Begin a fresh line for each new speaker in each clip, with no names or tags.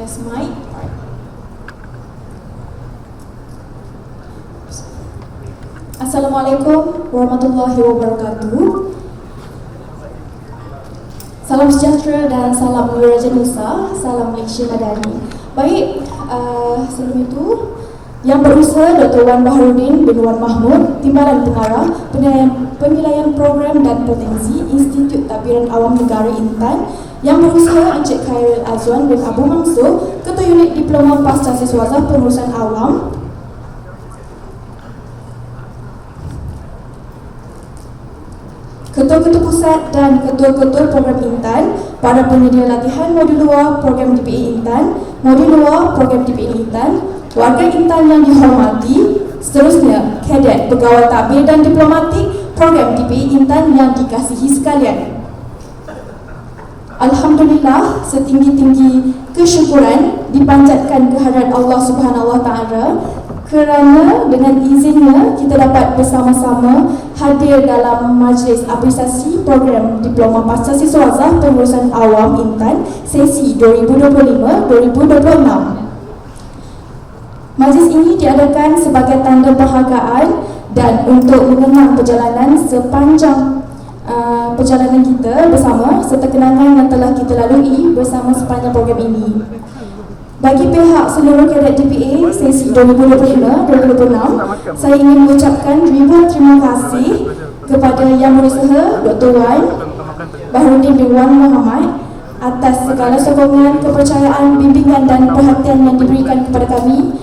Test mic. Assalamualaikum warahmatullahi wabarakatuh. Salam sejahtera dan salam Raja Nusa, salam Malaysia Madani. Baik, sebelum itu Yang Berusaha Dr. Wan Baharudin bin Wan Mahmud, Timbalan Pengarah Penilaian Program dan Potensi Institut Tadbiran Awam Negara Intan, Yang Berusaha Encik Khairil Azwan bin Abu Mansur, Ketua Unit Diploma Pasca Siswazah Pengurusan Awam, Ketua-Ketua Pusat dan Ketua-Ketua Program Intan, para penyedia latihan modul luar Program DPE Intan, modul luar Program DPE Intan, warga Intan yang dihormati, seterusnya kadet, pegawai tadbir dan diplomatik Program DPE Intan yang dikasihi sekalian. Alhamdulillah, setinggi-tinggi kesyukuran dipanjatkan kehadrat Allah Subhanahu Wa Taala kerana dengan izinnya kita dapat bersama-sama hadir dalam majlis apresiasi program Diploma Pasca Siswazah Pengurusan Awam Intan sesi 2025-2026. Majlis ini diadakan sebagai tanda penghargaan dan untuk mengenang perjalanan sepanjang perjalanan kita bersama serta kenangan yang telah kita lalui bersama sepanjang program ini. Bagi pihak seluruh kadet DPA sesi 2025-2026, saya ingin mengucapkan ribuan terima kasih kepada Yang Berusaha Dr. Wan Baharudin bin Wan Muhammad atas segala sokongan, kepercayaan, bimbingan dan perhatian yang diberikan kepada kami.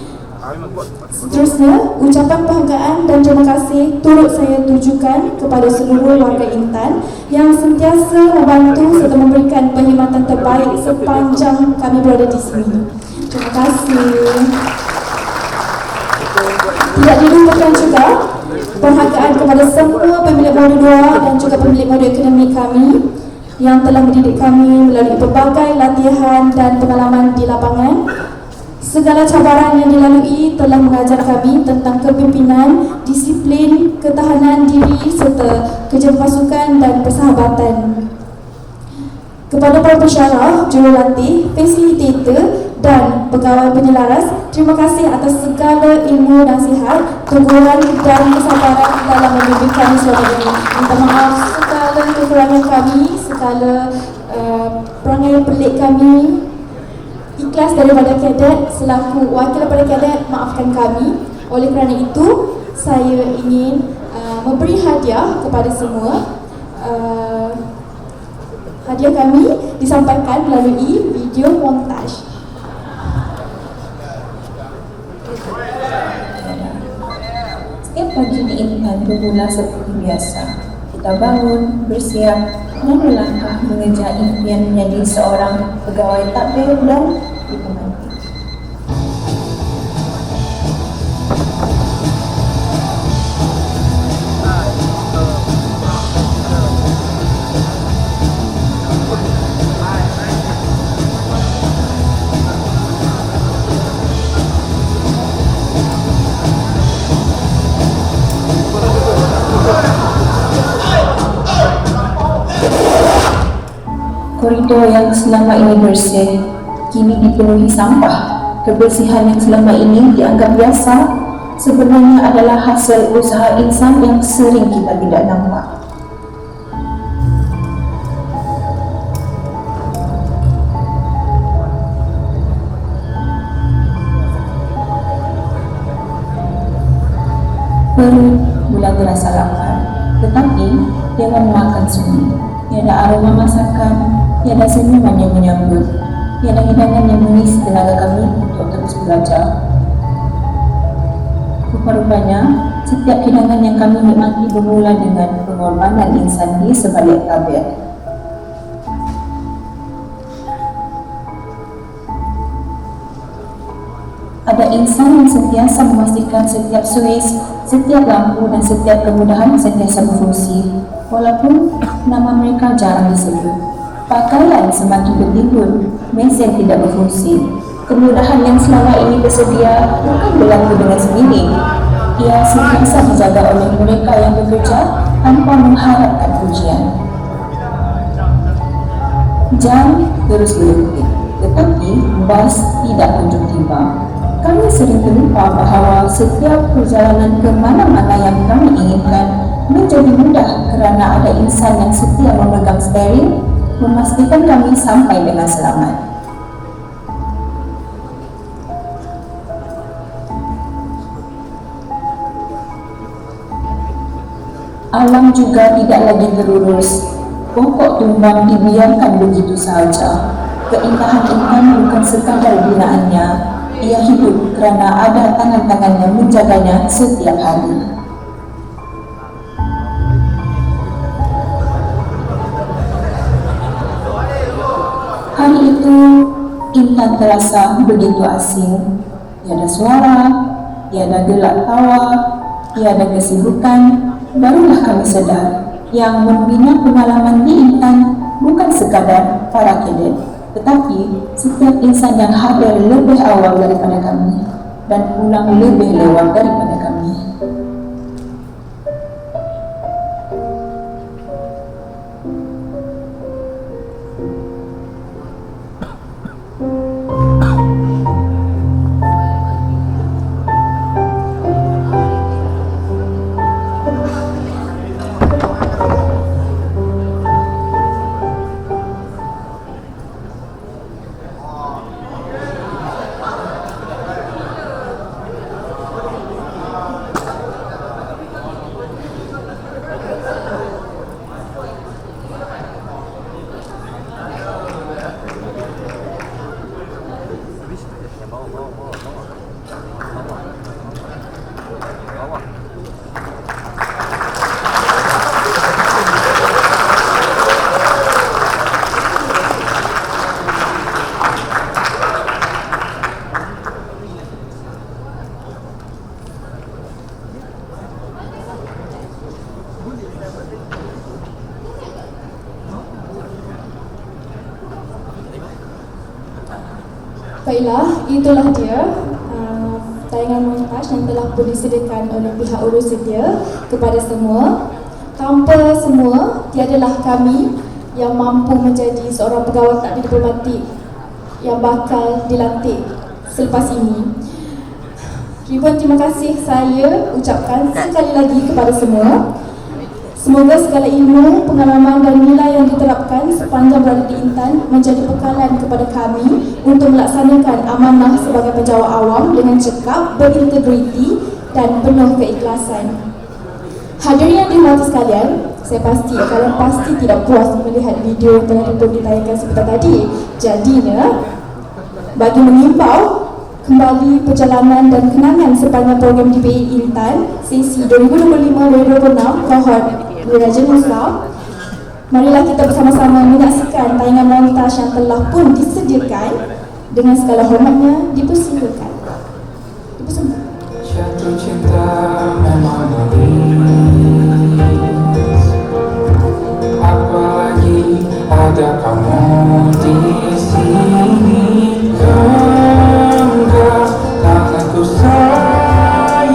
Seterusnya, ucapan penghargaan dan terima kasih turut saya tujukan kepada seluruh warga Intan yang sentiasa membantu serta memberikan perkhidmatan terbaik sepanjang kami berada di sini. Terima kasih. Tidak dilupakan juga penghargaan kepada semua pemilik modul 2 dan juga pemilik modul akademik kami yang telah mendidik kami melalui berbagai latihan dan pengalaman di lapangan. Segala cabaran yang dilalui telah mengajar kami tentang kepimpinan, disiplin, ketahanan diri serta kerja pasukan dan persahabatan. Kepada para pensyarah, jurulatih, fasilitator dan pegawai penyelaras, terima kasih atas segala ilmu nasihat, teguran dan kesabaran dalam membimbing kami selama ini. Minta maaf segala kekurangan kami, segala perangai pelik kami. Ikhlas daripada kadet selaku wakil daripada kadet, maafkan kami. Oleh kerana itu, saya ingin memberi hadiah kepada semua. Hadiah kami disampaikan melalui video montaj.
Setiap pagi di Intan bermula seperti biasa. Kita bangun, bersiap dan melangkah mengejar impian menjadi seorang pegawai tadbir dan diplomatik. Koridor yang selama ini bersih kini dipenuhi sampah. Kebersihan yang selama ini dianggap biasa sebenarnya adalah hasil usaha insan yang sering kita tidak nampak. Perut mula terasa lapar, tetapi jangan makan sunyi. Tiada aroma masakan, tiada senyuman yang menyambut, tiada hidangan yang mengisi tenaga kami untuk terus belajar. Rupa-rupanya, setiap hidangan yang kami nikmati bermula dengan pengorbanan insan di sebalik tabir. Ada insan yang sentiasa memastikan setiap suis, setiap lampu dan setiap kemudahan sentiasa berfungsi, walaupun nama mereka jarang disebut. Pakaian semakin bertimbun, mesin tidak berfungsi. Kemudahan yang selama ini tersedia bukan berlaku dengan sendiri. Ia sentiasa dijaga oleh mereka yang bekerja tanpa mengharapkan pujian. Jam terus berdetik, tetapi bas tidak kunjung tiba. Kami sering terlupa bahawa setiap perjalanan ke mana-mana yang kami inginkan menjadi mudah kerana ada insan yang setia memegang steering, memastikan kami sampai dengan selamat. Alam juga tidak lagi terurus. Pokok tumbang dibiarkan begitu sahaja. Keindahan intan bukan sekadar binaannya. Ia hidup kerana ada tangan-tangan yang menjaganya setiap hari. Hari itu, intan terasa begitu asing. Tiada suara, tiada gelak tawa, tiada kesibukan. Barulah kami sedar yang membina pengalaman di intan bukan sekadar para kadet, tetapi setiap insan yang hadir lebih awal daripada kami dan pulang lebih lewat daripada kami.
Baiklah, itulah dia tayangan montaj yang telah pun disediakan oleh pihak urus sedia kepada semua. Tanpa semua, tiadalah kami yang mampu menjadi seorang pegawai takdir diplomatik yang bakal dilantik selepas ini. Ribuan terima kasih saya ucapkan sekali lagi kepada semua. Semoga segala ilmu, pengalaman dan nilai yang diterapkan sepanjang berada di Intan menjadi bekalan kepada kami untuk melaksanakan amanah sebagai penjawat awam dengan cekap, berintegriti dan penuh keikhlasan. Hadirin yang dihormati sekalian, saya pasti kalian pasti tidak puas melihat video yang telah ditayangkan sebentar tadi. Jadinya, bagi mengimbau kembali perjalanan dan kenangan sepanjang program DPI Intan sesi 2025-2026 kohort Wirajah Islam, marilah kita bersama-sama menyaksikan tayangan montaj yang telah pun disediakan. Dengan segala hormatnya dipersilakan.
Jatuh cinta memang manis, apalagi ada kamu di sini. Enggak takkan ku sayang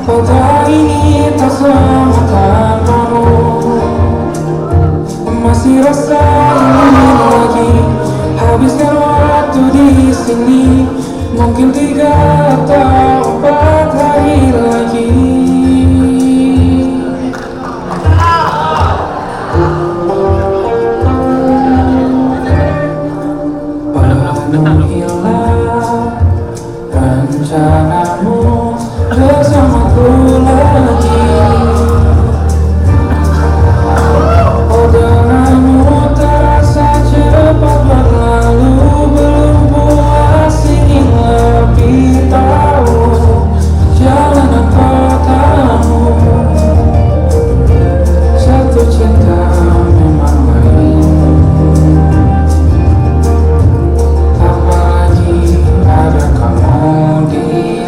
pada ini tak sama tanpamu. Masih rasa ingin lagi habiskan waktu di sini. Mungkin 3 atau 4 hari lagi. Penuhilah rencanamu bersamaku lagi. Oh denganmu terasa cepat berlalu. Belum puas ingin lebih tahu jalanan kotamu. Jatuh cinta memang lain, apalagi ada kamu di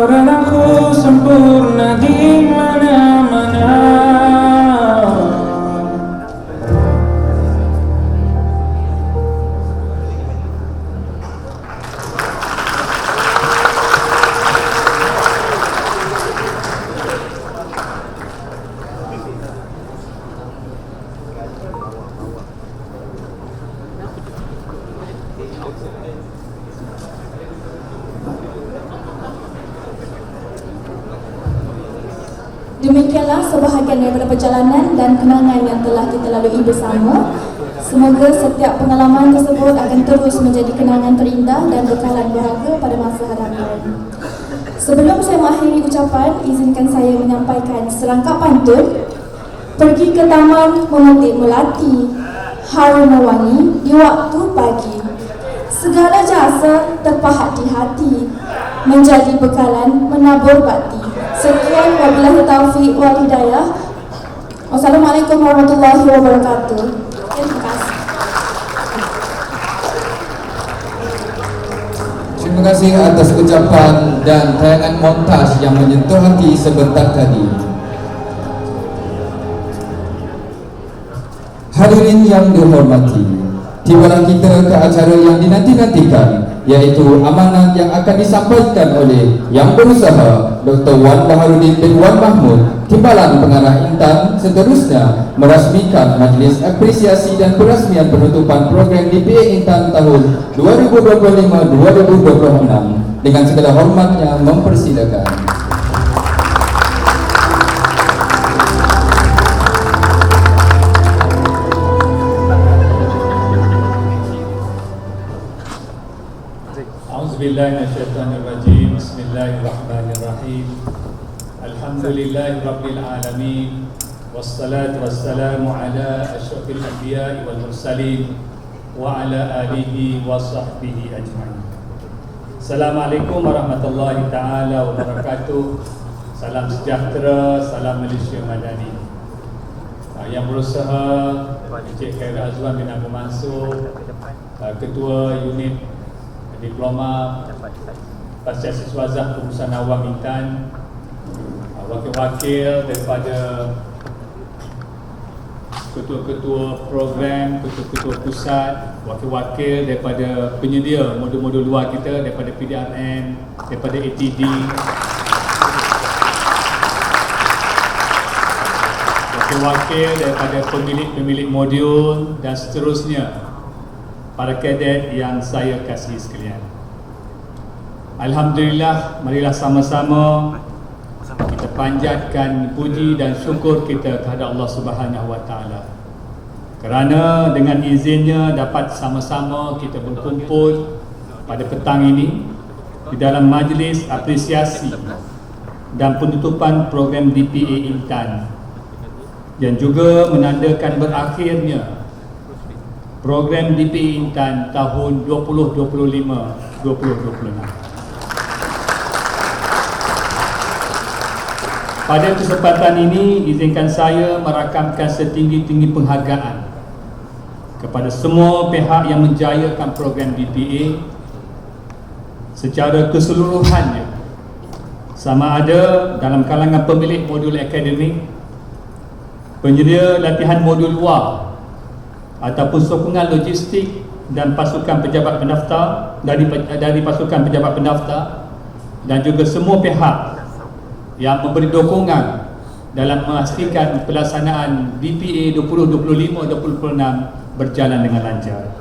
dan aku sempurna di mana-mana.
Demikianlah sebahagian daripada perjalanan dan kenangan yang telah kita lalui bersama. Semoga setiap pengalaman tersebut akan terus menjadi kenangan terindah dan bekalan berharga pada masa hadapan. Sebelum saya mengakhiri ucapan, izinkan saya menyampaikan serangkap pantun. Pergi ke taman memetik melati, harum mewangi di waktu pagi. Segala jasa terpahat di hati, menjadi bekalan menabur bakti. Sekian, wabillahi taufiq wal hidayah. Wassalamualaikum warahmatullahi wabarakatuh. Terima kasih.
Terima kasih atas ucapan dan tayangan montaj yang menyentuh hati sebentar tadi. Hadirin yang dihormati, tibalah kita ke acara yang dinanti-nantikan, yaitu amanat yang akan disampaikan oleh Yang Berusaha Dr. Wan Baharudin bin Wan Mahmud, Timbalan Pengarah Intan, seterusnya merasmikan Majlis Apresiasi dan Perasmian Penutupan Program DPA Intan tahun 2025-2026. Dengan segala hormatnya mempersilakan.
A'udzubillahiminasyaitonirrajim. Bismillahirrahmanirrahim. Alhamdulillahirabbil alamin. Wassalatu wassalamu ala asyrafil anbiya'i wal mursalin wa ala alihi wa sahbihi ajma'in. Assalamualaikum warahmatullahi taala wabarakatuh. Salam sejahtera, salam Malaysia Madani. Yang Berusaha Encik Khairul Azwan bin Abu Mansur, Ketua Unit Diploma Pasca Siswazah Pengurusan Awam Intan, wakil-wakil daripada ketua-ketua program, ketua-ketua pusat, wakil-wakil daripada penyedia modul-modul luar kita, daripada PDRN, daripada ATD, wakil-wakil daripada pemilik-pemilik modul dan seterusnya, para kadet yang saya kasihi sekalian. Alhamdulillah, marilah sama-sama kita panjatkan puji dan syukur kita kepada Allah Subhanahu Wa Taala kerana dengan izinnya dapat sama-sama kita berkumpul pada petang ini di dalam majlis apresiasi dan penutupan program DPA Intan, yang juga menandakan berakhirnya program DPA Intan tahun 2025-2026. Pada kesempatan ini, izinkan saya merakamkan setinggi-tinggi penghargaan kepada semua pihak yang menjayakan program DPA secara keseluruhannya, sama ada dalam kalangan pemilik modul akademik, penyedia latihan modul luar, ataupun sokongan logistik dan pasukan pejabat pendaftar dari pasukan pejabat pendaftar, dan juga semua pihak yang memberi dukungan dalam memastikan pelaksanaan DPA 2025-2026 berjalan dengan lancar.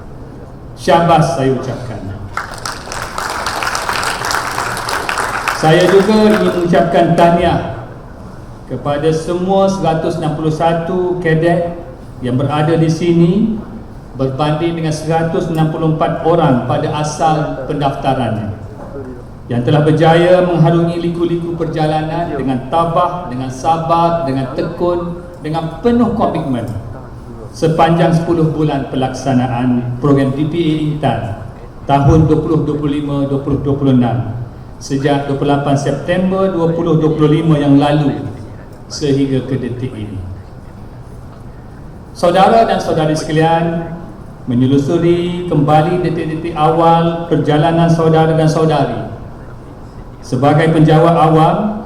Syabas saya ucapkan. Saya juga ingin mengucapkan tahniah kepada semua 161 kadet yang berada di sini berbanding dengan 164 orang pada asal pendaftarannya, yang telah berjaya mengharungi liku-liku perjalanan dengan tabah, dengan sabar, dengan tekun, dengan penuh komitmen sepanjang 10 bulan pelaksanaan program DPA Intan tahun 2025-2026 sejak 28 September 2025 yang lalu sehingga ke detik ini. Saudara dan saudari sekalian, menelusuri kembali detik-detik awal perjalanan saudara dan saudari, Sebagai penjawat awam,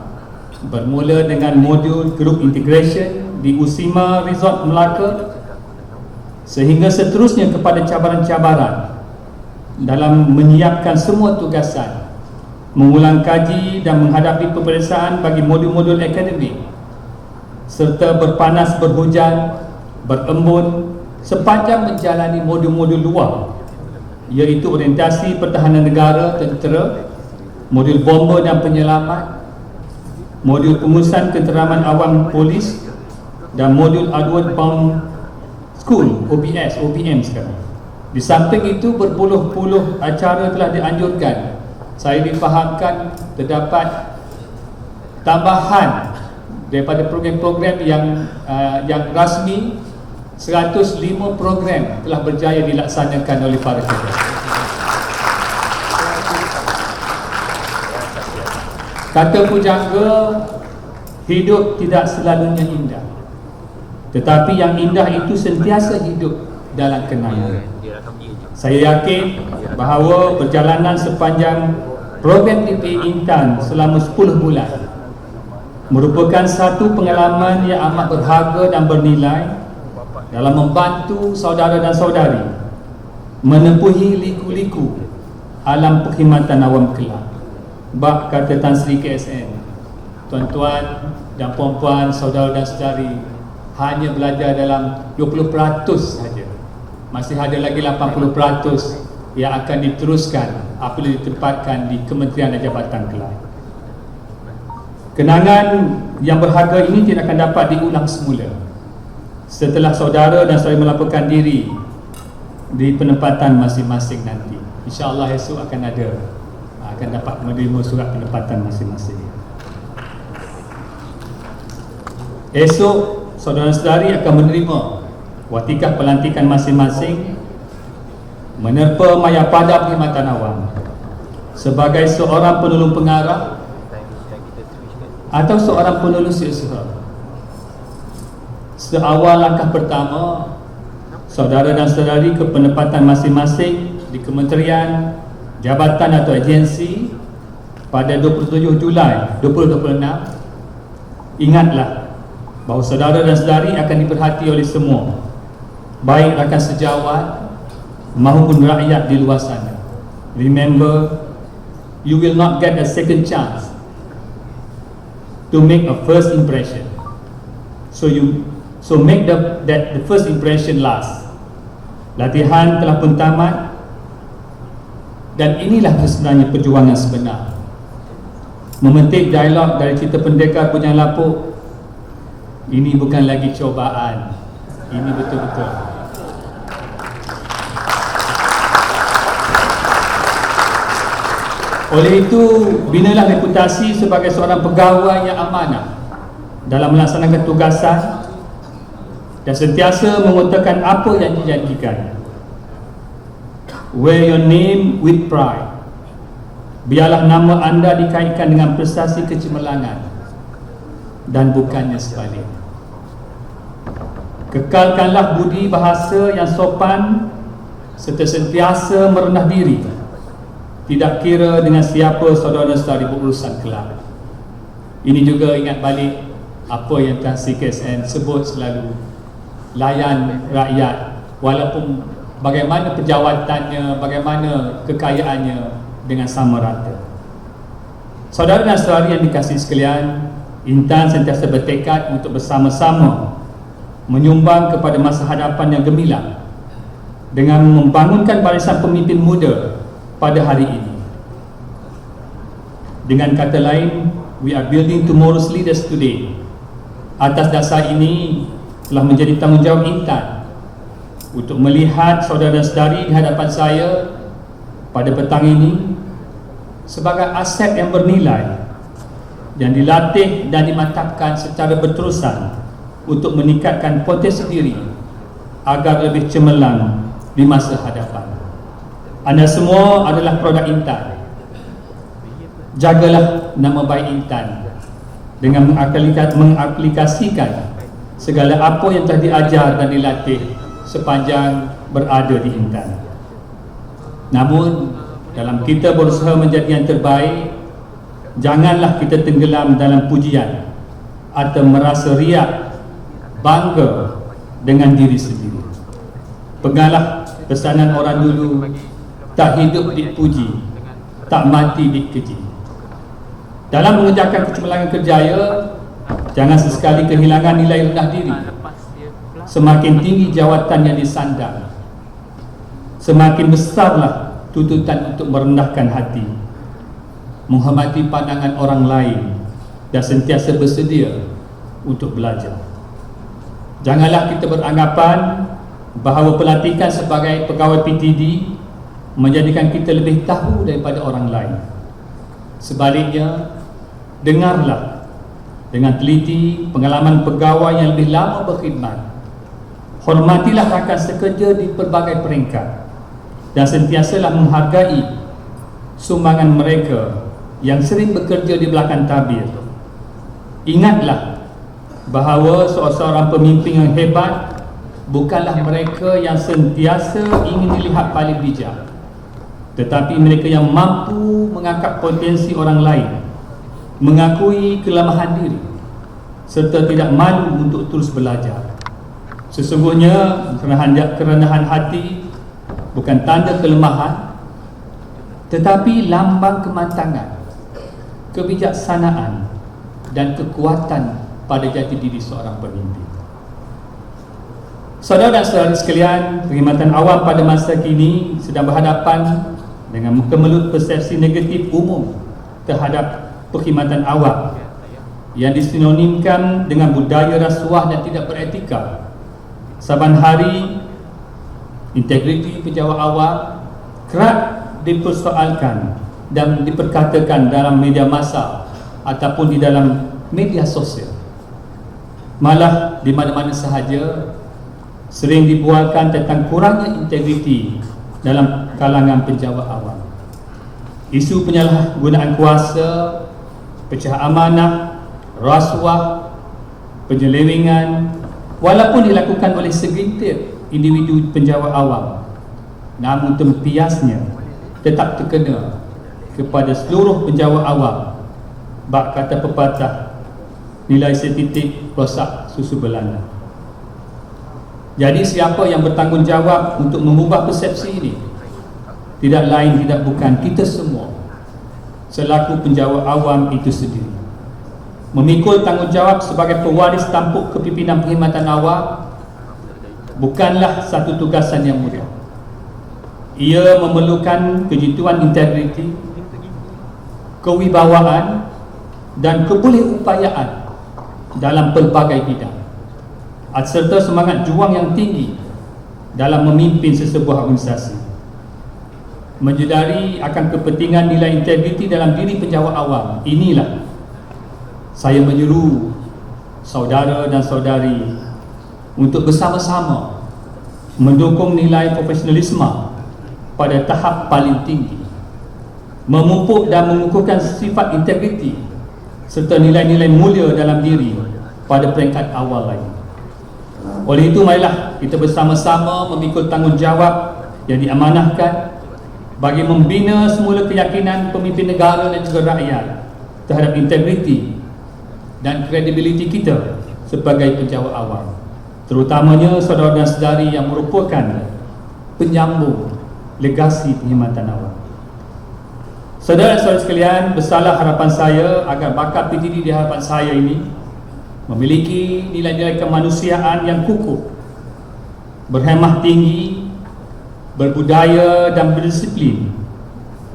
bermula dengan modul Group Integration di USIMA Resort Melaka sehingga seterusnya kepada cabaran-cabaran dalam menyiapkan semua tugasan, mengulang kaji dan menghadapi peperiksaan bagi modul-modul akademik, serta berpanas berhujan, berembun sepanjang menjalani modul-modul luar, iaitu orientasi pertahanan negara tentera, modul bomba dan penyelamat, modul pengurusan keteraman awam polis dan modul Outward Bound School OBM sekarang. Di samping itu berpuluh-puluh acara telah dianjurkan. Saya difahamkan terdapat tambahan daripada program-program yang rasmi. 105 program telah berjaya dilaksanakan oleh para kader. Kata pujangga, hidup tidak selalunya indah, tetapi yang indah itu sentiasa hidup dalam kenangan. Saya yakin bahawa perjalanan sepanjang program DPA Intan selama 10 bulan merupakan satu pengalaman yang amat berharga dan bernilai dalam membantu saudara dan saudari menempuhi liku-liku alam perkhidmatan awam kelak. Bak kata Tan Sri KSN, tuan-tuan dan puan-puan, saudara dan saudari hanya belajar dalam 20% saja. Masih ada lagi 80% yang akan diteruskan apabila ditempatkan di Kementerian dan Jabatan kelak. Kenangan yang berharga ini tidak akan dapat diulang semula setelah saudara dan saudari melaporkan diri di penempatan masing-masing nanti. InsyaAllah esok akan dapat menerima surat penempatan masing-masing. Esok saudara dan saudari akan menerima watikah pelantikan masing-masing menerpa mayapada perkhidmatan awam sebagai seorang penolong pengarah atau seorang penolong setiausaha. Seawal langkah pertama, saudara dan saudari ke penempatan masing-masing di kementerian, jabatan atau agensi pada 27 Julai 2026, ingatlah bahawa saudara dan saudari akan diperhati oleh semua, baik rakan sejawat maupun rakyat di luar sana. Remember, you will not get a second chance to make a first impression. So make the first impression last. Latihan telah pun tamat dan inilah sebenarnya perjuangan sebenar. Memetik dialog dari cerita pendekar Bujang Lapuk, ini bukan lagi cobaan, ini betul-betul. Oleh itu, binalah reputasi sebagai seorang pegawai yang amanah dalam melaksanakan tugasan dan sentiasa mengutarakan apa yang dijanjikan. Wear your name with pride. Biarlah nama anda dikaitkan dengan prestasi kecemerlangan dan bukannya sebalik. Kekalkanlah budi bahasa yang sopan serta sentiasa merendah diri, tidak kira dengan siapa saudara dan saudari berurusan kelak. Ini juga ingat balik apa yang Tan Sri KSN sebut selalu, layan rakyat walaupun bagaimana pejawatannya, bagaimana kekayaannya dengan sama rata. Saudara dan saudari yang dikasihi sekalian, Intan sentiasa bertekad untuk bersama-sama menyumbang kepada masa hadapan yang gemilang dengan membangunkan barisan pemimpin muda pada hari ini. Dengan kata lain, we are building tomorrow's leaders today. Atas dasar ini telah menjadi tanggungjawab Intan untuk melihat saudara dan saudari di hadapan saya pada petang ini sebagai aset yang bernilai yang dilatih dan dimantapkan secara berterusan untuk meningkatkan potensi diri agar lebih cemerlang di masa hadapan. Anda semua adalah produk Intan. Jagalah nama baik Intan dengan mengaplikasikan segala apa yang telah diajar dan dilatih sepanjang berada di Intan. Namun dalam kita berusaha menjadi yang terbaik, janganlah kita tenggelam dalam pujian atau merasa riak, bangga dengan diri sendiri. Peganglah pesanan orang dulu, tak hidup dipuji, tak mati dikeji. Dalam mengerjakan kecemerlangan kerjaya, jangan sesekali kehilangan nilai rendah diri. Semakin tinggi jawatan yang disandang, semakin besarlah tuntutan untuk merendahkan hati, menghormati pandangan orang lain dan sentiasa bersedia untuk belajar. Janganlah kita beranggapan bahawa pelantikan sebagai pegawai PTD menjadikan kita lebih tahu daripada orang lain. Sebaliknya, dengarlah dengan teliti pengalaman pegawai yang lebih lama berkhidmat. Hormatilah rakan sekerja di pelbagai peringkat dan sentiasalah menghargai sumbangan mereka yang sering bekerja di belakang tabir. Ingatlah bahawa seorang pemimpin yang hebat bukanlah mereka yang sentiasa ingin dilihat paling bijak, tetapi mereka yang mampu mengangkat potensi orang lain, mengakui kelemahan diri, serta tidak malu untuk terus belajar. Sesungguhnya kerendahan hati bukan tanda kelemahan, tetapi lambang kematangan, kebijaksanaan dan kekuatan pada jati diri seorang pemimpin. Saudara dan saudari sekalian, perkhidmatan awam pada masa kini sedang berhadapan dengan kemelut persepsi negatif umum terhadap perkhidmatan awam yang disinonimkan dengan budaya rasuah dan tidak beretika. Saban hari, integriti pejabat awam kerap dipersoalkan dan diperkatakan dalam media massa ataupun di dalam media sosial. Malah di mana-mana sahaja sering dibualkan tentang kurangnya integriti dalam kalangan pejabat awam. Isu penyalahgunaan kuasa, pecah amanah, rasuah, penyelewengan, walaupun dilakukan oleh segelintir individu pejabat awam, namun tempiasnya tetap terkena kepada seluruh pejabat awam. Bak kata pepatah, nilai setitik rosak susu belanda. Jadi siapa yang bertanggungjawab untuk mengubah persepsi ini? Tidak lain tidak bukan kita semua selaku penjawat awam itu sendiri. Memikul tanggungjawab sebagai pewaris tampuk kepimpinan perkhidmatan awam bukanlah satu tugasan yang mudah. Ia memerlukan kejituan integriti, kewibawaan dan kebolehupayaan dalam pelbagai bidang, serta semangat juang yang tinggi dalam memimpin sesebuah organisasi. Menyedari akan kepentingan nilai integriti dalam diri penjawat awam, inilah saya menyeru saudara dan saudari untuk bersama-sama mendukung nilai profesionalisme pada tahap paling tinggi, memupuk dan mengukuhkan sifat integriti serta nilai-nilai mulia dalam diri pada peringkat awal lagi. Oleh itu, marilah kita bersama-sama memikul tanggungjawab yang diamanahkan bagi membina semula keyakinan pemimpin negara dan juga rakyat terhadap integriti dan kredibiliti kita sebagai pejabat awam, terutamanya saudara dan saudari yang merupakan penyambung legasi perkhidmatan awam. Saudara dan saudari sekalian, besarlah harapan saya agar bakat PTD di hadapan saya ini memiliki nilai-nilai kemanusiaan yang kukuh, berhemah tinggi, berbudaya dan berdisiplin,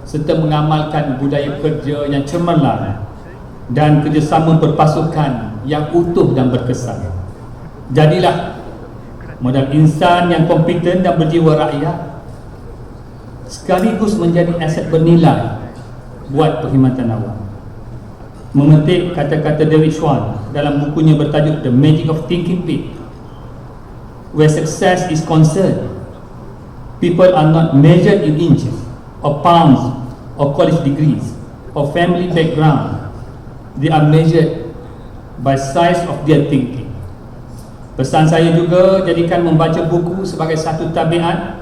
serta mengamalkan budaya kerja yang cemerlang dan kerjasama berpasukan yang utuh dan berkesan. Jadilah modal insan yang kompeten dan berjiwa rakyat, sekaligus menjadi aset bernilai buat perkhidmatan awam. Memetik kata-kata David Schwann dalam bukunya bertajuk The Magic of Thinking Big, where success is concerned, people are not measured in inches or pounds or college degrees or family background. They are measured by size of their thinking. Pesan saya juga, jadikan membaca buku sebagai satu tabiat,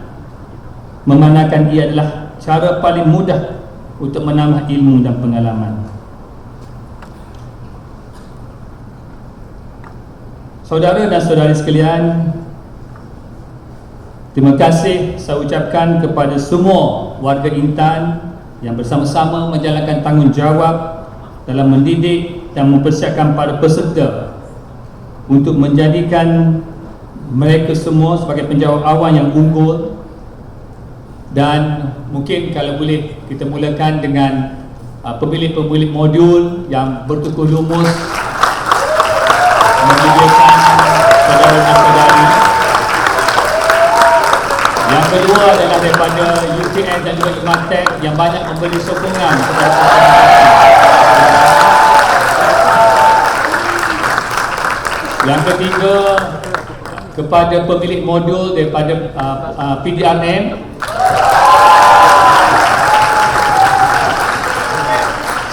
memandangkan ia adalah cara paling mudah untuk menambah ilmu dan pengalaman. Saudara dan saudari sekalian, terima kasih saya ucapkan kepada semua warga Intan yang bersama-sama menjalankan tanggungjawab dalam mendidik dan mempersiapkan para peserta untuk menjadikan mereka semua sebagai penjawat awam yang unggul. Dan mungkin kalau boleh kita mulakan dengan pemilik-pemilik modul yang bertukar lumus menyediakan saudara dan saudari. Yang kedua adalah daripada UTM dan juga Limatek yang banyak memberi sokongan kepada yang ketiga kepada pemilik modul daripada PDRM.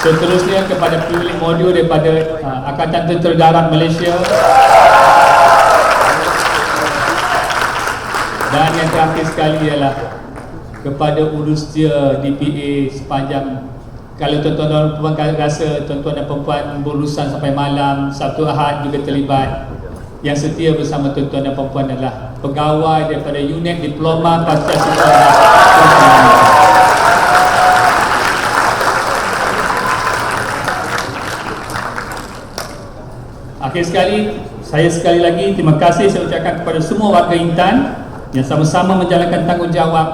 Seterusnya kepada pemilik modul daripada Angkatan Tentera Darat Malaysia. Dan yang terakhir sekali ialah kepada urusdia DPA sepanjang, kalau tuan-tuan dan puan rasa tuan-tuan dan puan berurusan sampai malam, Sabtu Ahad juga terlibat, yang setia bersama tuan-tuan dan puan adalah pegawai daripada unit diploma pasca siswa. Akhir sekali, saya sekali lagi terima kasih saya ucapkan kepada semua warga Intan yang sama-sama menjalankan tanggungjawab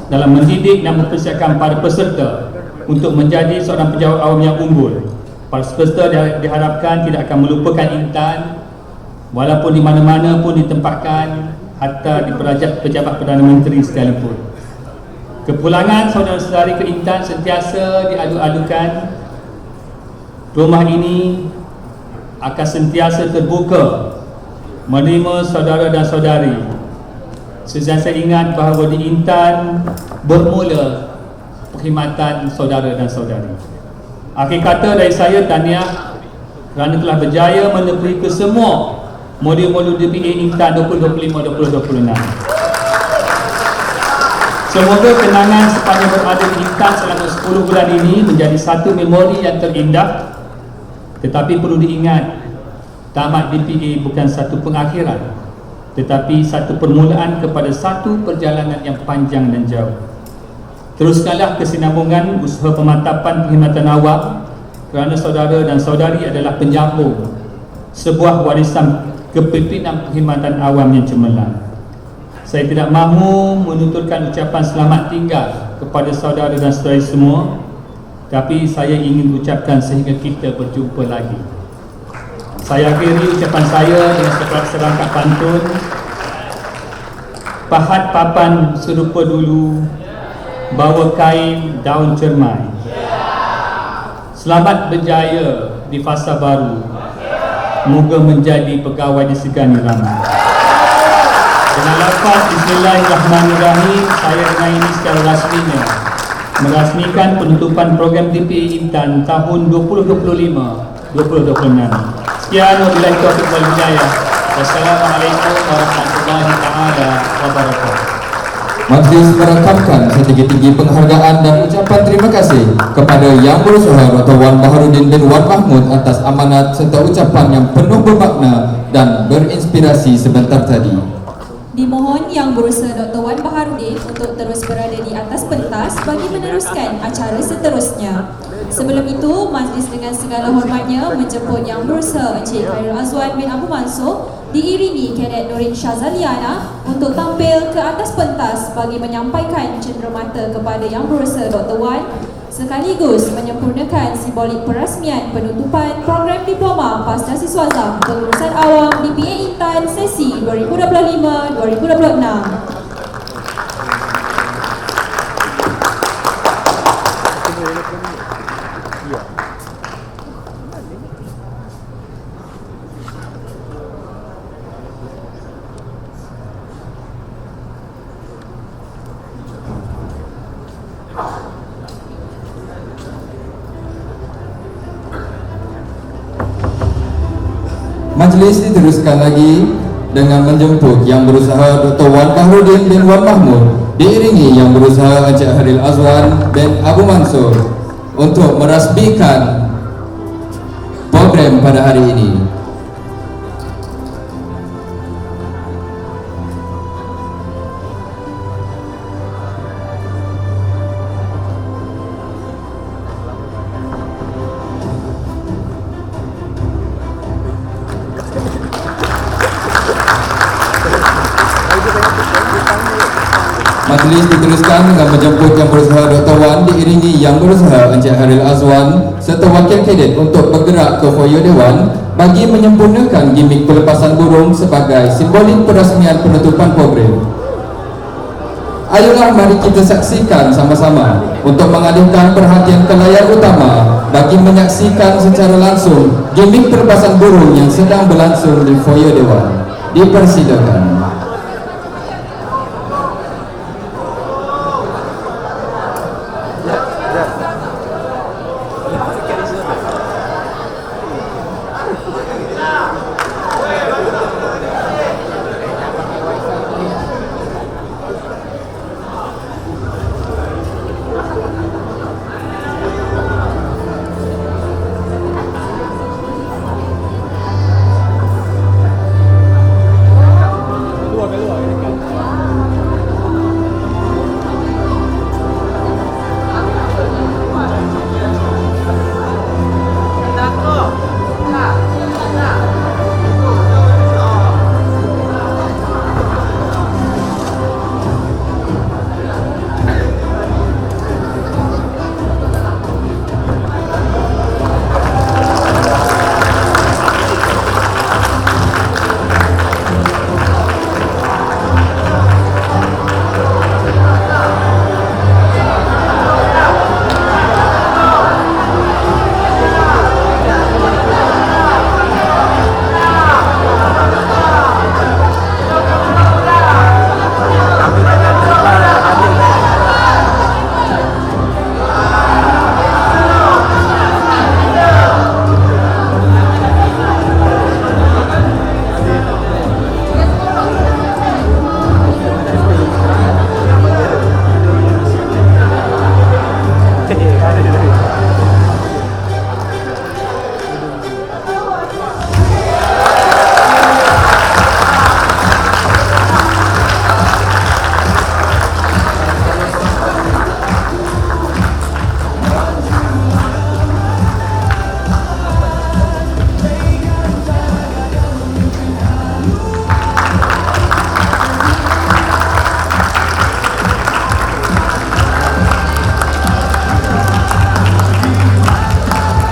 dalam mendidik dan mempersiapkan para peserta untuk menjadi seorang penjawat awam yang unggul. Para peserta diharapkan tidak akan melupakan Intan walaupun di mana-mana pun ditempatkan, hatta di pejabat Perdana Menteri sekalipun. Kepulangan saudara-saudari ke Intan sentiasa diadu-adukan. Rumah ini akan sentiasa terbuka menerima saudara dan saudari. Sentiasa ingat bahawa di Intan bermula perkhidmatan saudara dan saudari. Akhir kata dari saya, tahniah kerana telah berjaya menepi ke semua modul-modul DPA Intan 2025-2026. Semoga kenangan sepanjang berada di Intan selama 10 bulan ini menjadi satu memori yang terindah. Tetapi perlu diingat, tamat DPA bukan satu pengakhiran, tetapi satu permulaan kepada satu perjalanan yang panjang dan jauh. Teruskanlah kesinambungan usaha pemantapan perkhidmatan awam, kerana saudara dan saudari adalah penyambung sebuah warisan kepimpinan perkhidmatan awam yang cemerlang. Saya tidak mahu menuturkan ucapan selamat tinggal kepada saudara dan saudari semua, tapi saya ingin ucapkan sehingga kita berjumpa lagi. Saya akhiri ucapan saya dengan serangkap pantun. Pahat papan serupa dulu, bawa kain daun cermai. Selamat berjaya di fasa baru, moga menjadi pegawai disegani ramai. Dengan lafaz Bismillahirrahmanirrahim, saya dengan ini secara rasminya merasmikan penutupan program DPA Intan tahun 2025-2026. Sekian, wabillahi taufiq wal hidayah. Wassalamualaikum warahmatullahi taala wabarakatuh.
Majlis merakamkan setinggi-tinggi penghargaan dan ucapan terima kasih kepada Yang Berusaha Dr. Wan Baharudin bin Wan Mahmud atas amanat serta ucapan yang penuh bermakna dan berinspirasi sebentar tadi.
Dimohon Yang Berusaha Dr. Wan Baharudin untuk terus berada di atas pentas bagi meneruskan acara seterusnya. Sebelum itu, majlis dengan segala hormatnya menjemput Yang Berusaha Encik Khairul Azwan bin Abu Mansur diiringi Kadet Nurin Syazaliana untuk tampil ke atas pentas bagi menyampaikan cenderamata kepada Yang Berusaha Dr. Wan sekaligus menyempurnakan simbolik perasmian penutupan program diploma pasca siswaza pengurusan awam DPA Intan sesi 2025-2026.
Majlis diteruskan lagi dengan menjemput Yang Berusaha Dr. Wan Baharudin bin Wan Mahmud diiringi Yang Berusaha Encik Khairul Azwan bin Abu Mansur untuk merasmikan program pada hari ini. Majlis diteruskan dengan menjemput Yang Berusaha Dr. Wan diiringi Yang Berusaha Encik Haril Azwan serta wakil kadet untuk bergerak ke foyer Dewan bagi menyempurnakan gimik pelepasan burung sebagai simbolik perasmian penutupan program. Ayolah mari kita saksikan sama-sama untuk mengalihkan perhatian ke layar utama bagi menyaksikan secara langsung gimik pelepasan burung yang sedang berlangsung di foyer Dewan. Dipersilakan.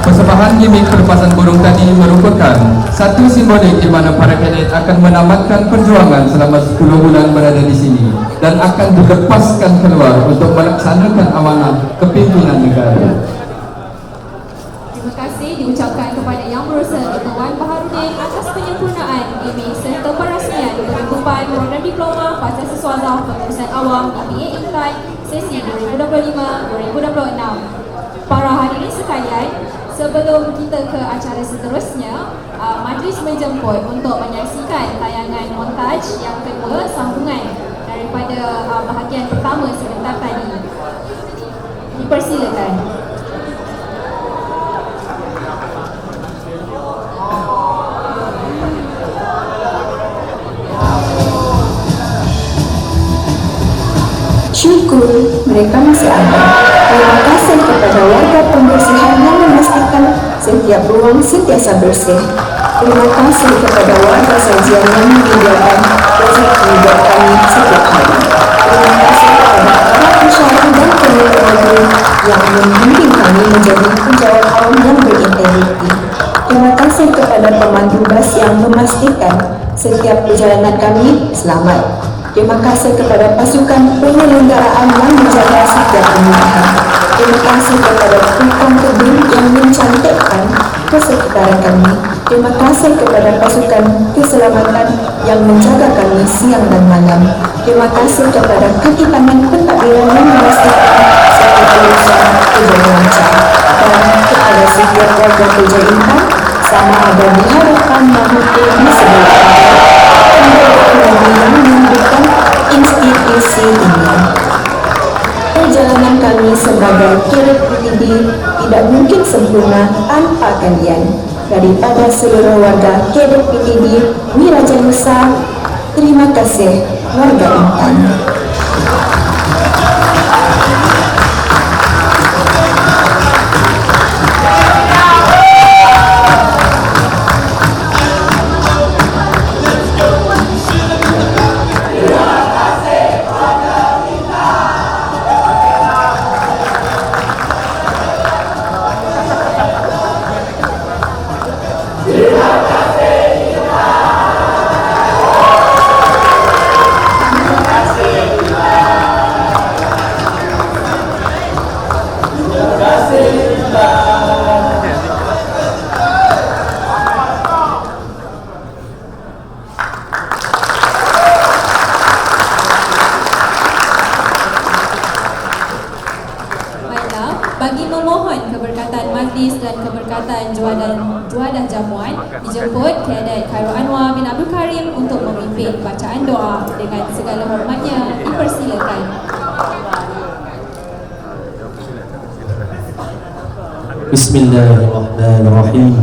Persembahan gimik pelepasan burung tadi merupakan satu simbolik di mana para kadet akan menamatkan perjuangan selama 10 bulan berada di sini dan akan dilepaskan keluar untuk melaksanakan amanah kepimpinan negara.
Terima kasih diucapkan kepada Yang Berusaha Dr. Wan Baharudin atas penyempurnaan gimik serta perasmian penutupan program diploma Fasa Siswaza Pengurusan Awam MBA Intan sesi 2025-2026. Para hadirin sekalian, sebelum kita ke acara seterusnya, majlis menjemput untuk menyaksikan tayangan montaj yang kedua sambungan daripada bahagian pertama sebentar tadi. Dipersilakan.
Syukur mereka masih ada. Terima kasih kepada warga pembersihan yang memastikan setiap ruang sentiasa bersih. Terima kasih kepada warga sajian yang menyediakan rezeki buat kami setiap hari. Terima kasih kepada para pensyarah dan pemimpin yang membimbing kami menjadi penjawat awam yang berintegriti. Terima kasih kepada pemandu bas yang memastikan setiap perjalanan kami selamat. Terima kasih kepada pasukan penyelenggaraan yang menjaga setiap kemudahan. Terima kasih kepada tukang kebun yang mencantikkan kesekitaran kami. Terima kasih kepada pasukan keselamatan yang menjaga kami siang dan malam. Terima kasih kepada kaki tangan pentadbiran yang memastikan setiap urusan berjalan lancar. Dan kepada setiap warga kerja Intan, sama ada di hadapan maupun di sebelah yang menunjukkan institusi ini. Perjalanan kami sebagai kadet PTD tidak mungkin sempurna tanpa kalian. Daripada seluruh warga kadet PTD Miraja Nusa, terima kasih warga Intan.
bagi memohon keberkatan majlis dan keberkatan juadah jamuan, dijemput Cadet Khairul Anwar bin Abdul Karim untuk memimpin bacaan doa. Dengan segala hormatnya, dipersilakan.
Bismillahirrahmanirrahim.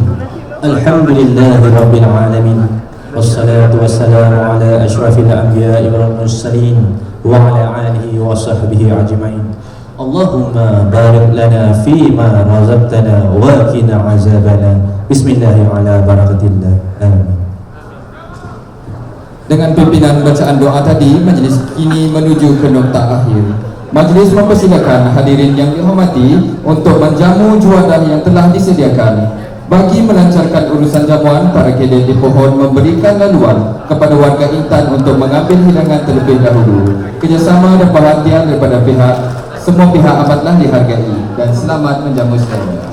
Alhamdulillahirabbil alamin. Wassalatu wassalamu ala asyrafil anbiya'i wal mursalin wa ala alihi wa sahbihi ajma'in. Allahumma barik lana fima razaqtana wa qina azabana. Bismillahirrahmanirrahim ala barakatillah. Amin.
Dengan pimpinan bacaan doa tadi, majlis kini menuju ke nokta akhir. Majlis mempersilakan hadirin yang dihormati untuk menjamu juadah yang telah disediakan. Bagi melancarkan urusan jamuan, para kadet dipohon memberikan laluan kepada warga Intan untuk mengambil hidangan terlebih dahulu. Kerjasama dan perhatian daripada semua pihak amatlah dihargai dan selamat menjamu sekalian.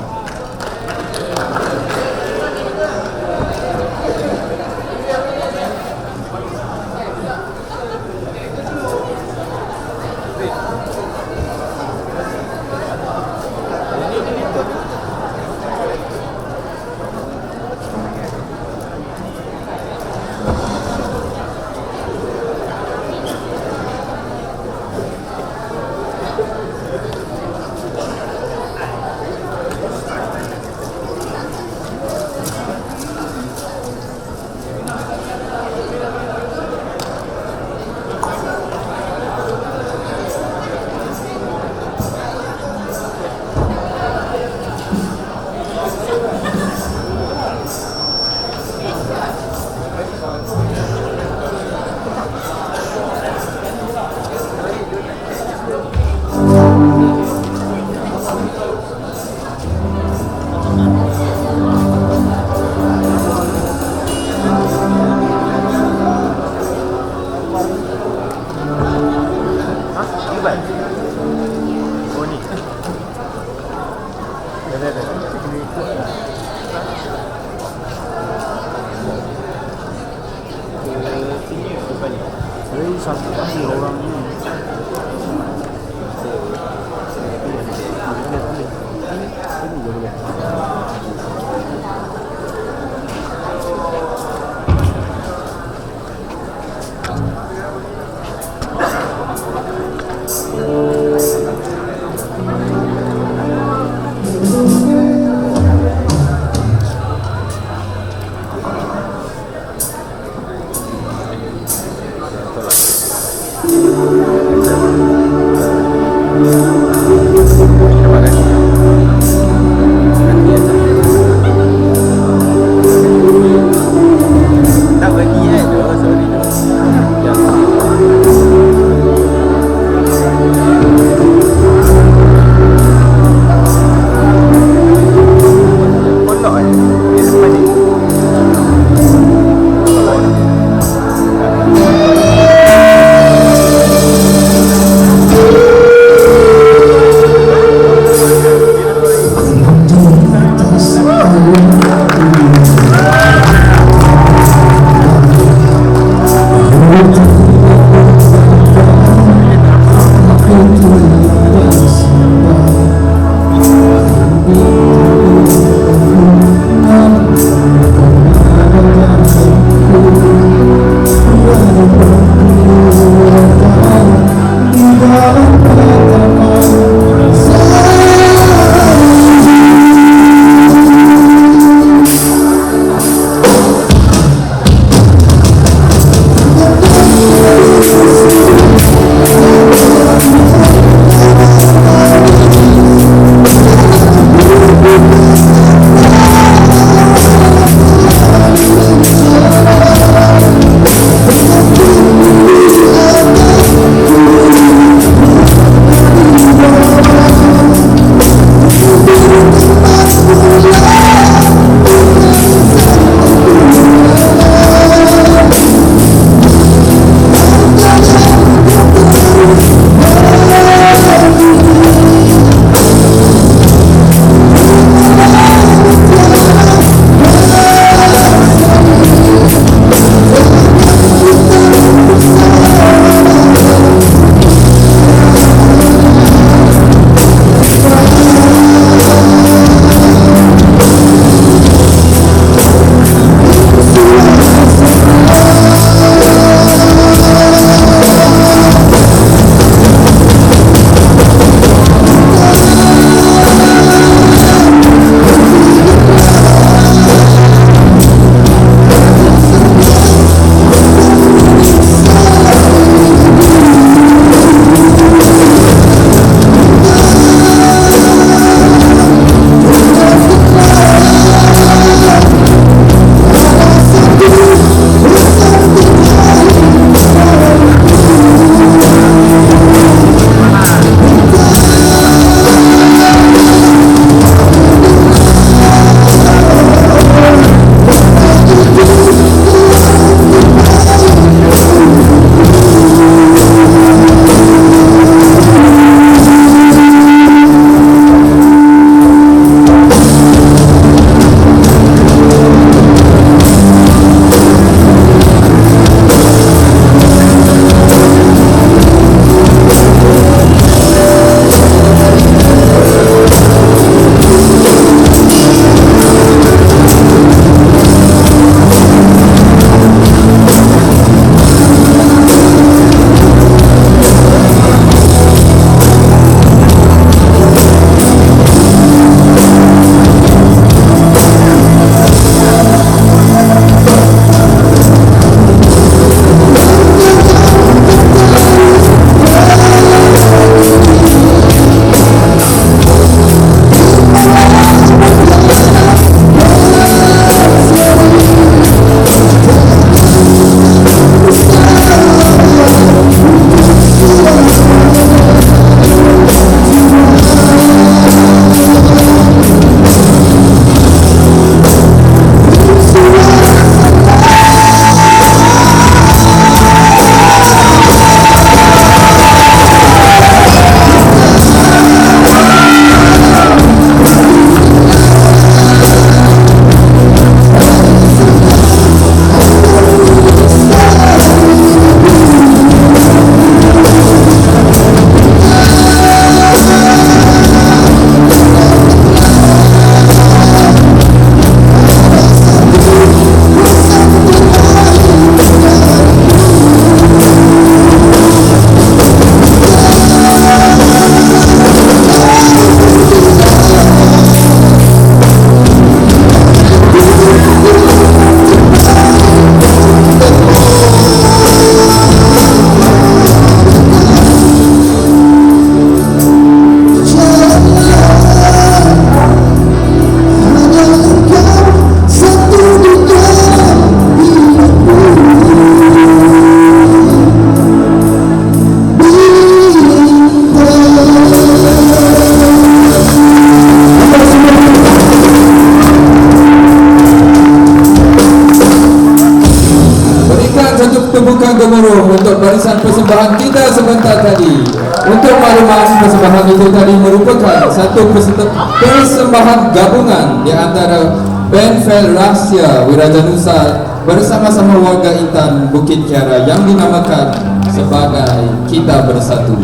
merupakan satu persembahan gabungan di antara Band Fel Rahsia Wiraja Nusa bersama-sama warga Intan Bukit Kiara yang dinamakan sebagai Kita Bersatu.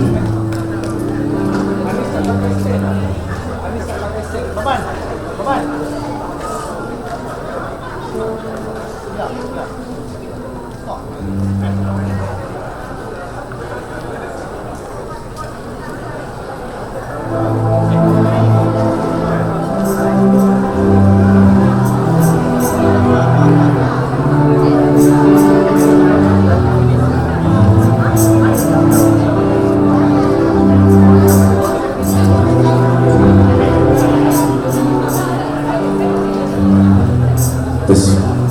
Testing.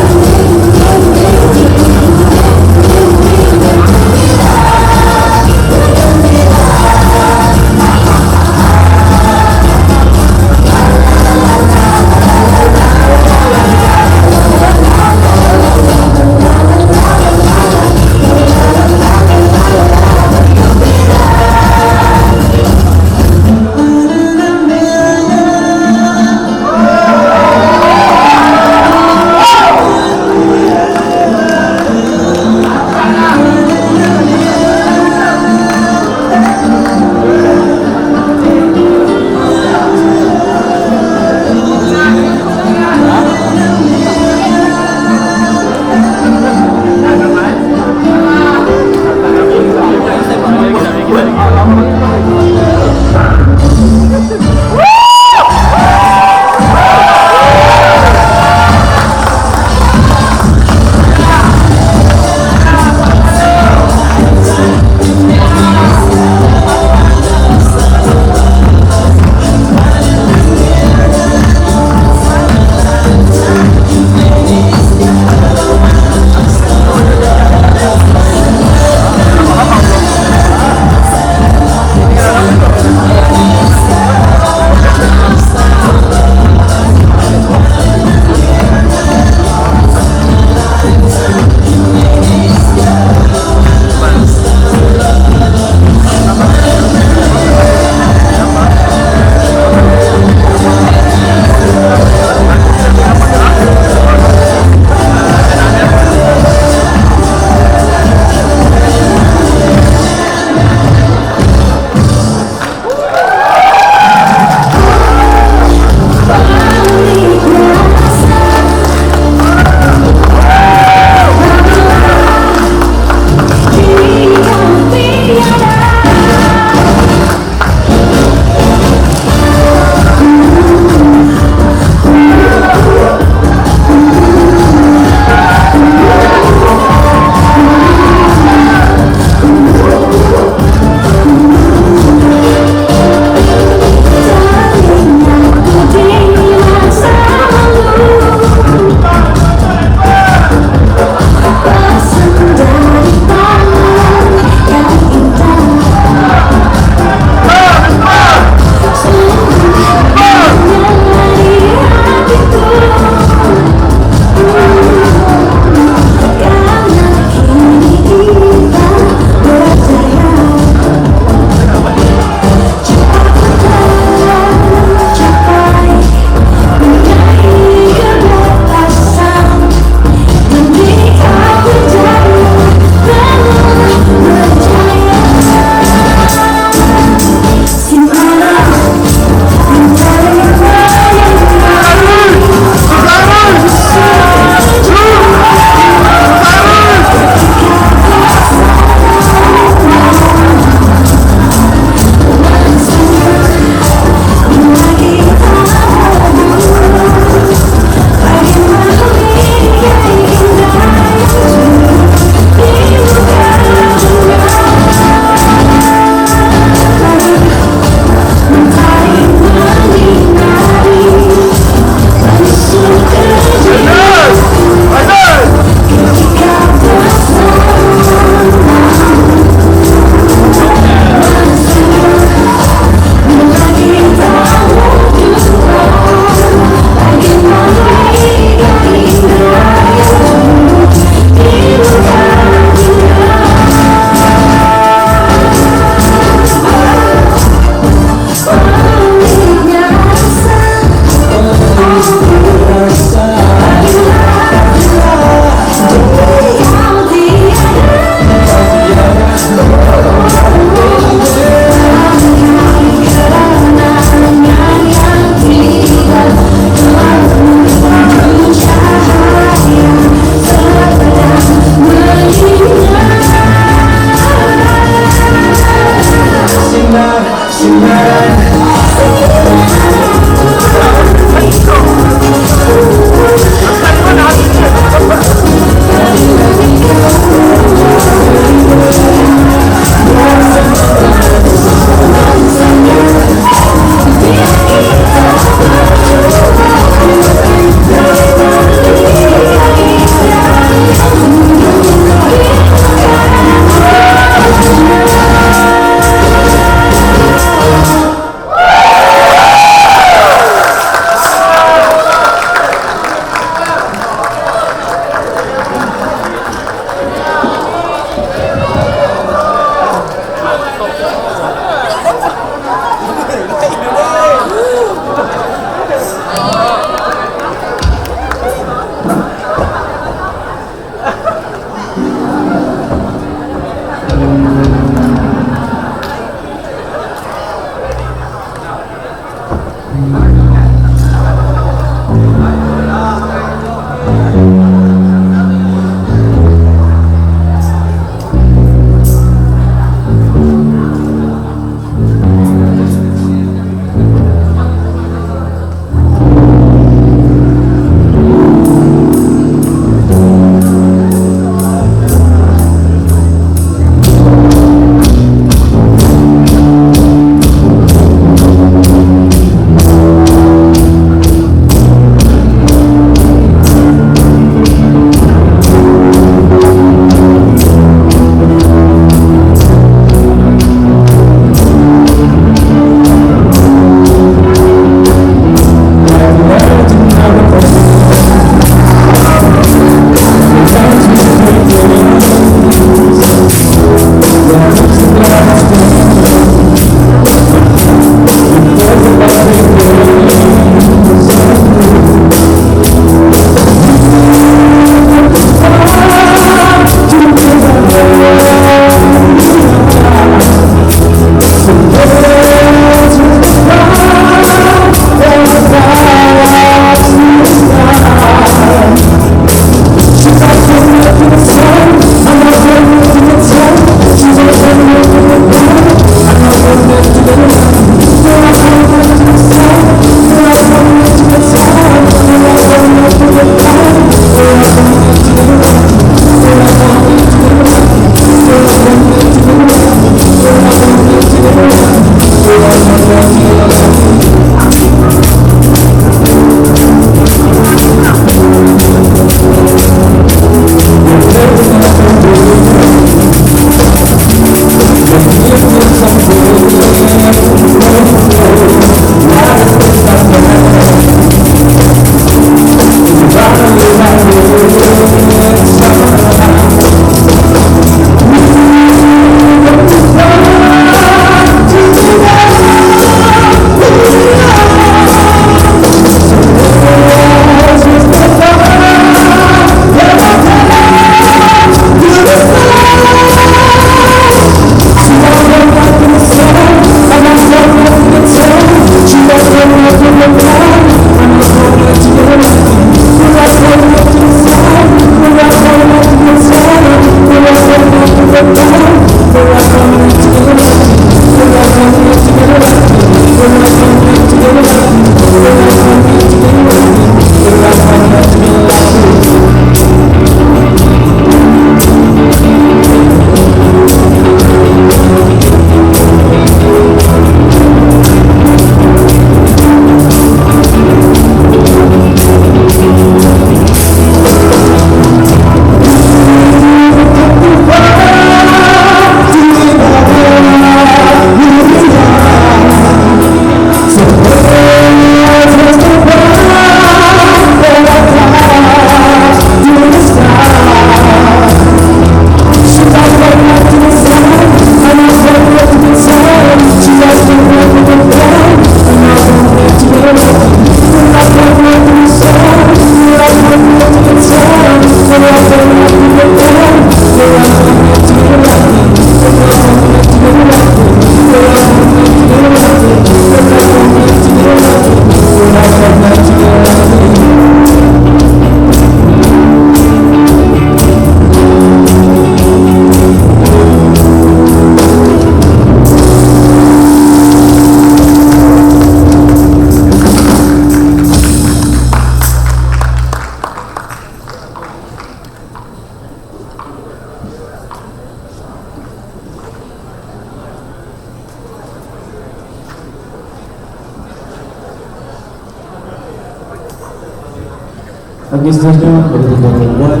Okey, seterusnya kepada tuan-tuan dan puan,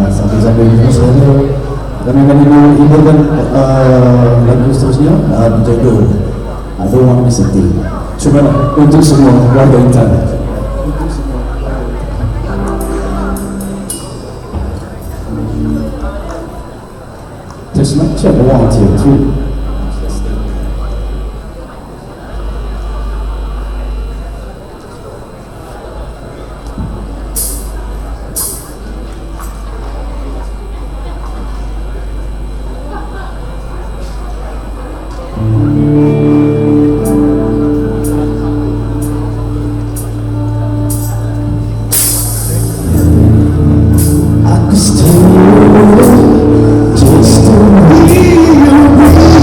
sambil-sambil itu sahaja kami akan hiburkan lagu seterusnya, menjaga ruang Siti. Cuma untuk semua warga Intan. Just nak check 1, 2, 3. Just to be you.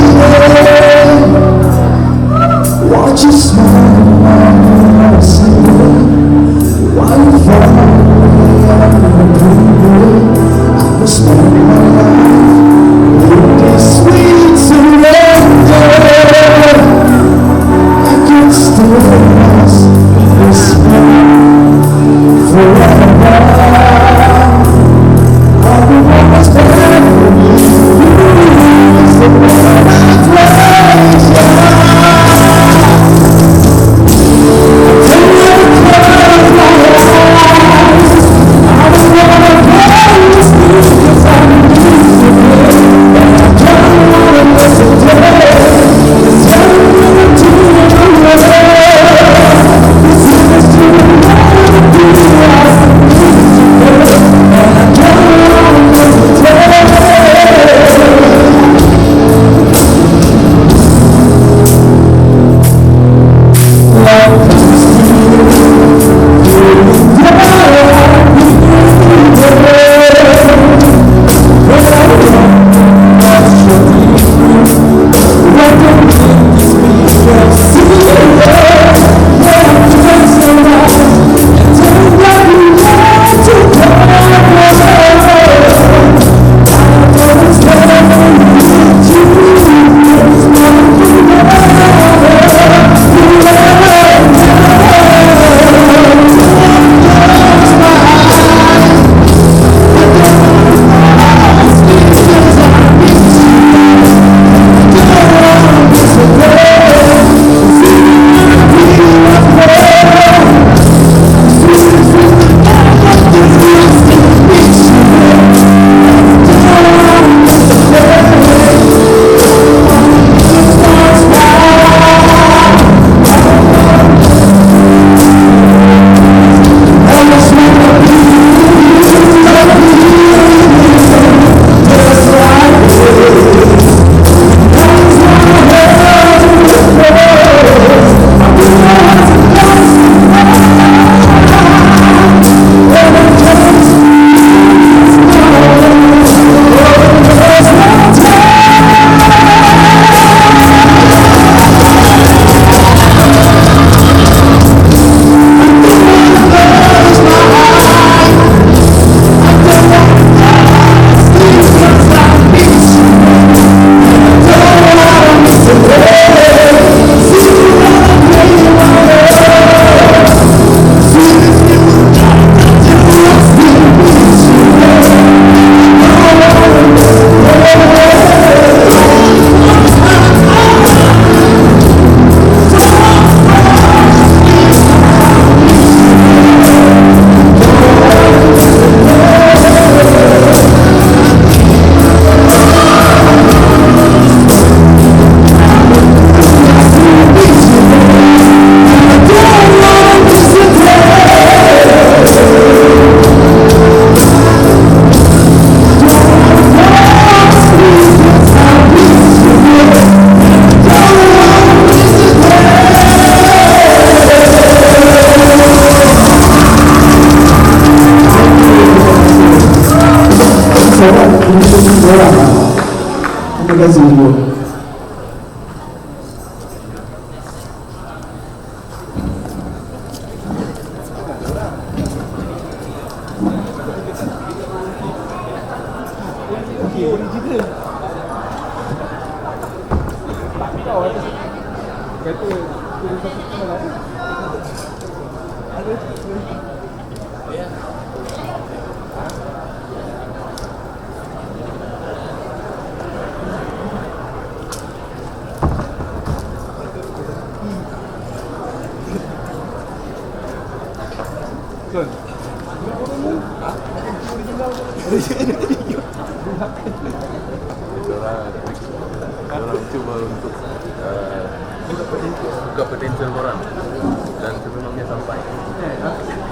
Orang cuba untuk buka potensial korang dan sebelumnya sampai.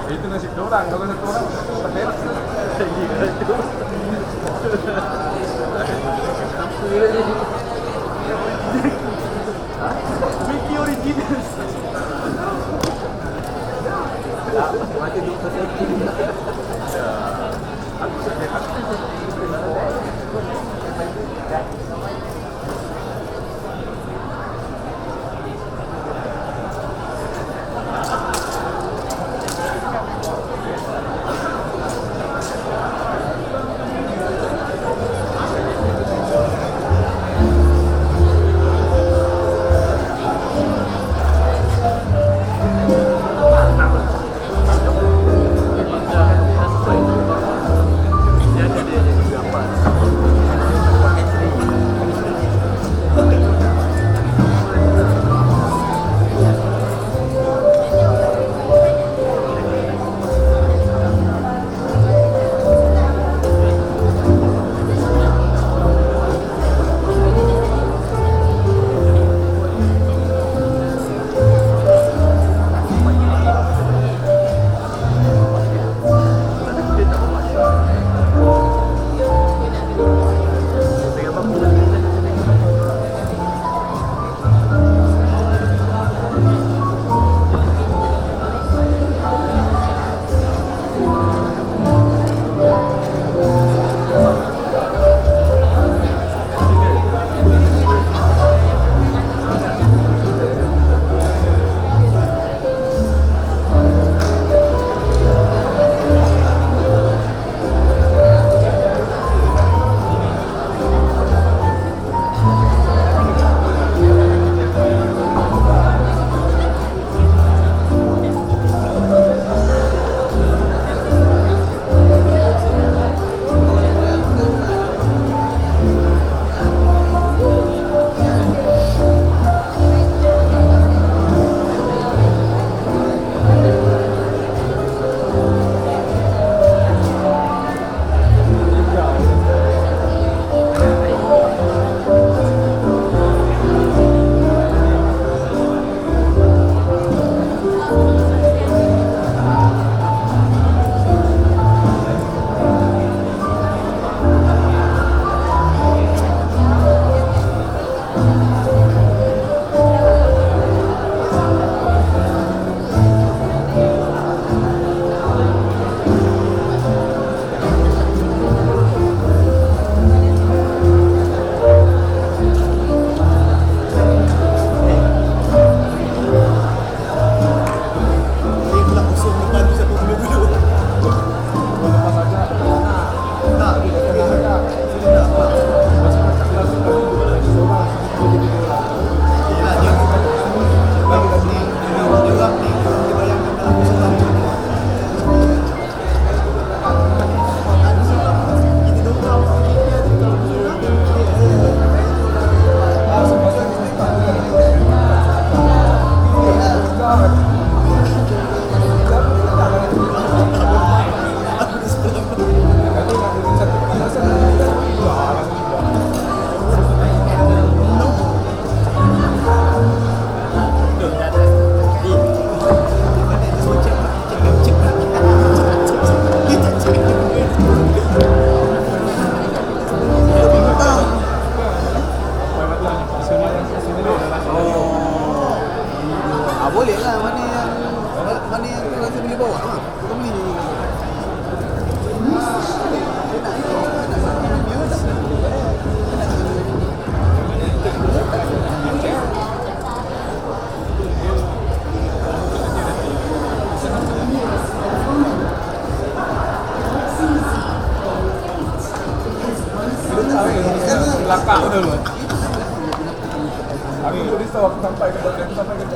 Itu nasib orang, kalau satu orang berat. Mickey original. Mati dulu satu.
boleh lah, mana yang kau rasa boleh bawa lah. Kau beli.
Belakang dulu.
Aku pun risau aku sampai ke bagian aku sampai ke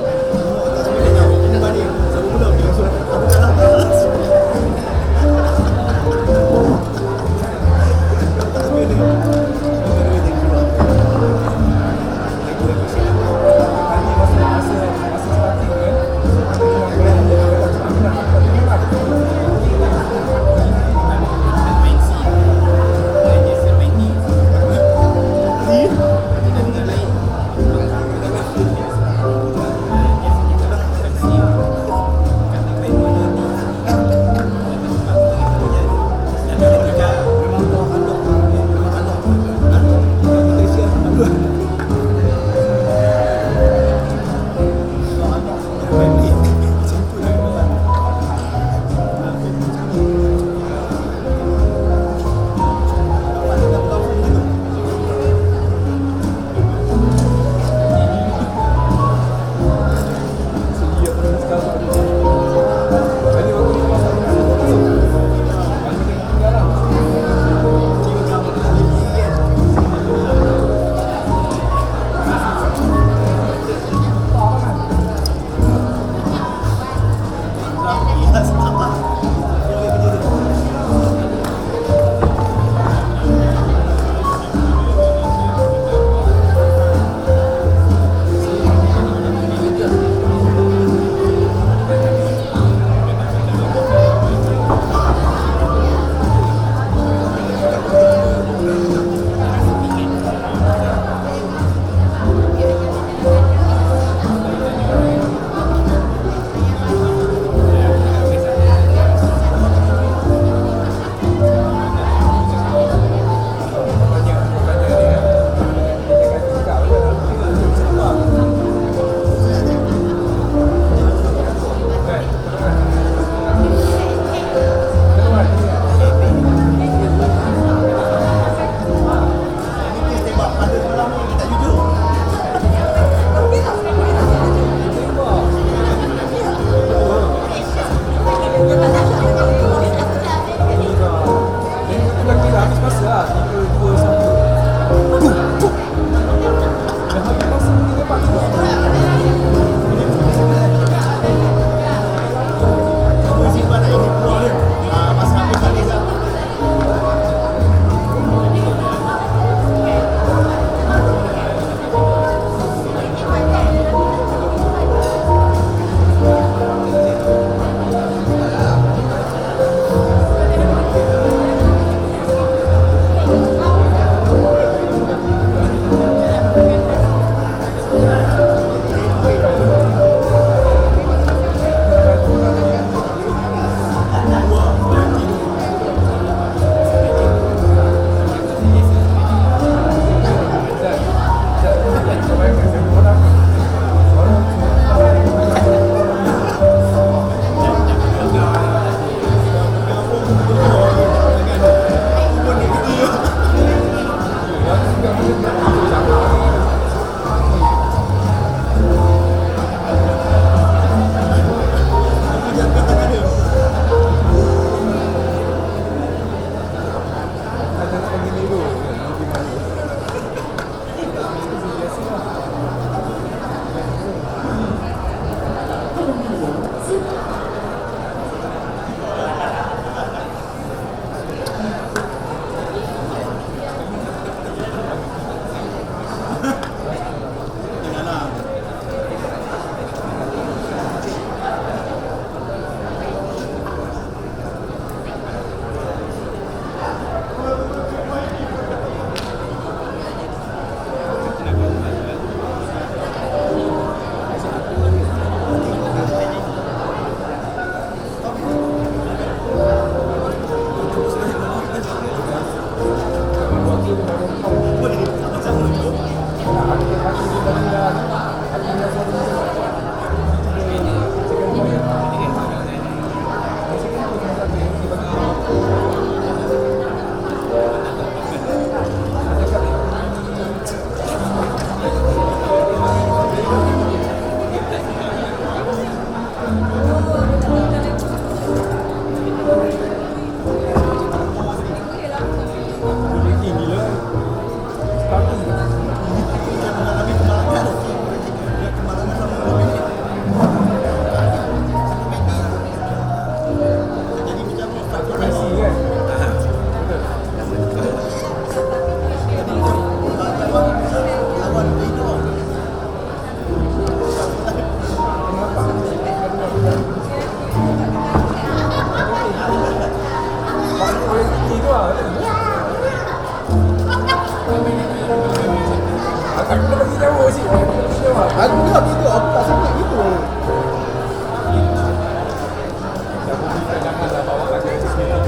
Aku dah gitu, aku tak sakit gitu. Janganlah bawa lagi ke sini.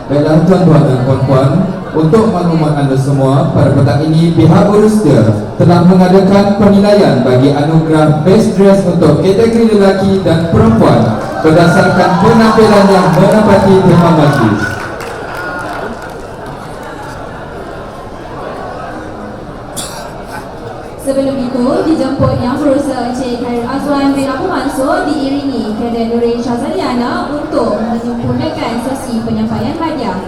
Baiklah tuan-tuan dan puan-puan, untuk maklumat anda semua, pada petang ini pihak Urusda telah mengadakan penilaian bagi anugerah Best Dress untuk kategori lelaki dan perempuan berdasarkan penampilan yang menepati tema majlis.
Sebelum itu, dijemput Yang Berusaha Encik Khairul Azwan bin Abu Mansur diiringi Kadet Nurin Syazaliana untuk menyempurnakan sesi penyampaian hadiah.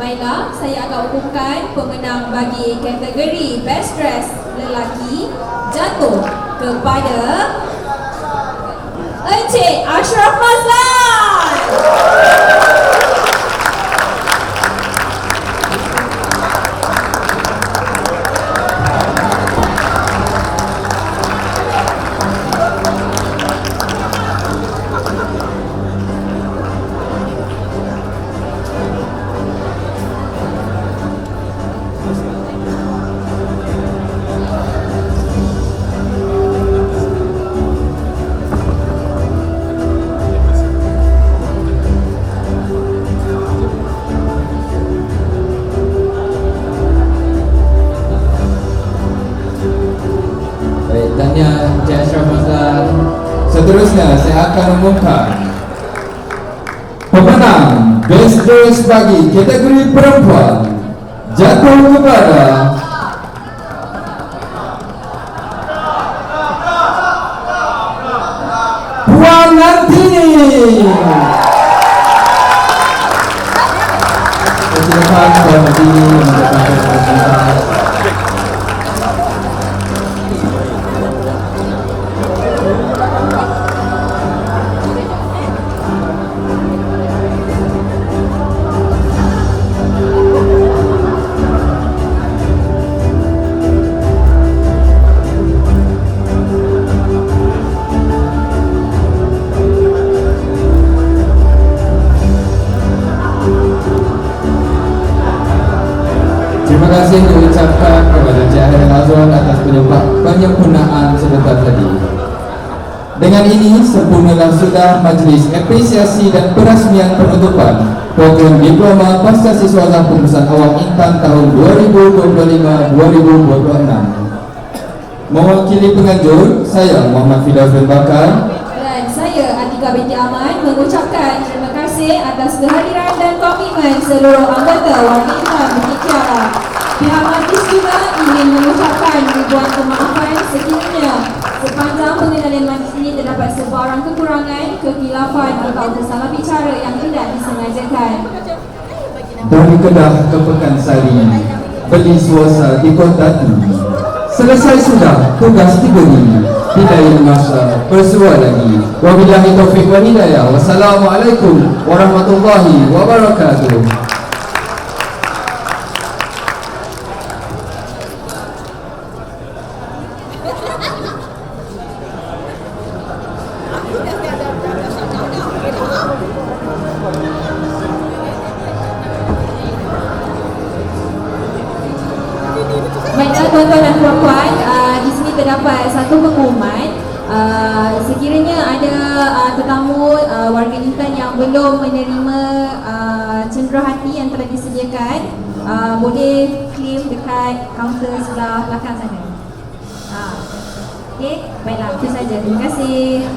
Baiklah, saya akan umumkan pemenang bagi kategori Best Dress Lelaki jatuh kepada Encik Ashraf Mazlan.
Seterusnya saya akan umumkan pemenang Best Dress bagi kategori perempuan jatuh kepada Puan Nantini. Silakan Puan Nantini mendapatkan persembahan. Terima kasih diucapkan kepada Encik Khairul Azwan atas penyempurnaan sebentar tadi. Dengan ini sempurnalah sudah majlis apresiasi dan perasmian penutupan program Diploma Pasca Siswazah Pengurusan Awam Intan tahun 2025-2026. Mewakili penganjur, saya Muhammad Firdaus bin Bakar
Dan saya Atika binti Aman mengucapkan terima kasih atas kehadiran dan komitmen seluruh anggota Warna Intan Bukit Kiara. Pihak majlis juga ingin mengucapkan ribuan kemaafan sekiranya sepanjang pengendalian majlis ini terdapat sebarang kekurangan, kekhilafan atau tersalah bicara yang tidak disengajakan.
dari Kedah ke Pekansari, beli suasa di Kota Selesai sudah tugas 3 ini. di lain masa bersua lagi. Wabillahi taufiq wa hidayah. Wassalamualaikum warahmatullahi wabarakatuh.
Baiklah tuan-tuan dan puan-puan, di sini terdapat satu pengumuman. Sekiranya ada tetamu warga Intan yang belum menerima cenderahati yang telah disediakan, boleh claim dekat kaunter sebelah belakang sana. Okey, baiklah, itu saja. Terima kasih.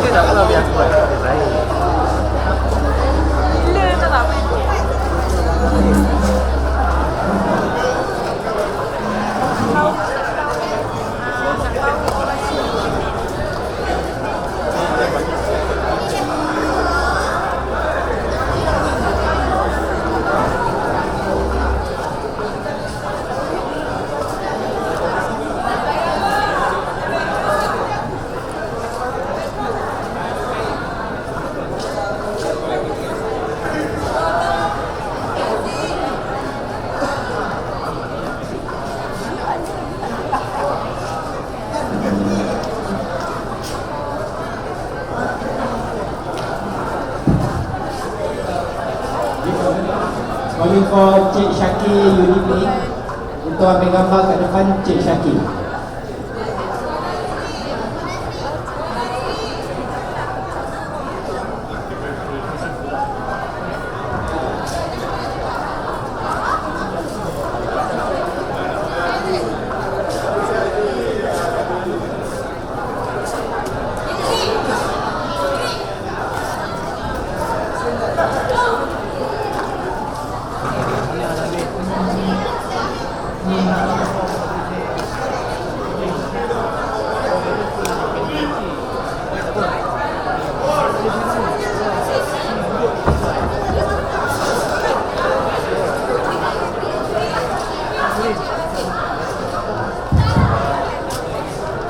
InsyaAllah biar aku buat yang terbaik.
Calling for Cik Syakir unit ni untuk ambil gambar kat depan Cik Syakir.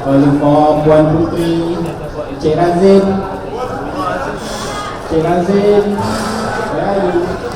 Calling for Puan Putri, Cik Razin. Cik Razin, where are you?